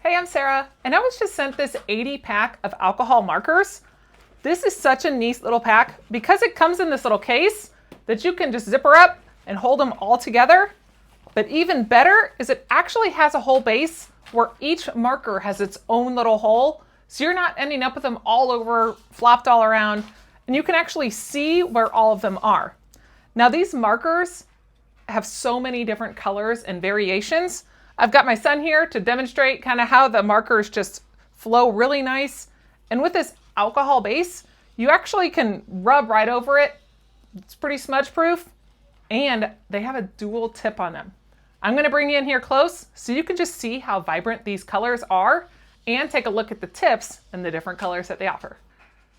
Hey, I'm Sarah, and I was just sent this 80 pack of alcohol markers. This is such a neat little pack because it comes in this little case that you can just zipper up and hold them all together. But even better is it actually has a whole base where each marker has its own little hole. So you're not ending up with them all over, flopped all around, and you can actually see where all of them are. Now these markers have so many different colors and variations. I've got my son here to demonstrate kind of how the markers just flow really nice. And with this alcohol base, you actually can rub right over it. It's pretty smudge proof, and they have a dual tip on them. I'm going to bring you in here close so you can just see how vibrant these colors are and take a look at the tips and the different colors that they offer.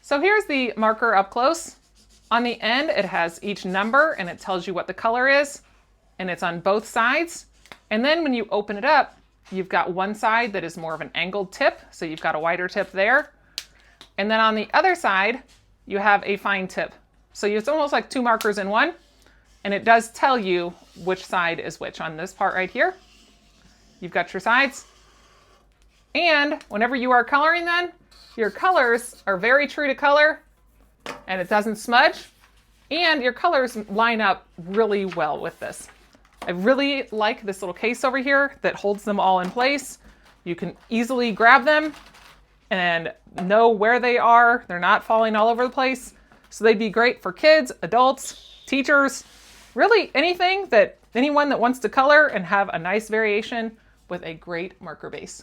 So here's the marker up close. On the end, it has each number and it tells you what the color is, and it's on both sides. And then when you open it up, you've got one side that is more of an angled tip, so you've got a wider tip there. And then on the other side, you have a fine tip. So it's almost like two markers in one, and it does tell you which side is which. On this part right here, you've got your sides. And whenever you are coloring then, your colors are very true to color, and it doesn't smudge, and your colors line up really well with this. I really like this little case over here that holds them all in place. You can easily grab them and know where they are. They're not falling all over the place. So they'd be great for kids, adults, teachers, really anyone that wants to color and have a nice variation with a great marker base.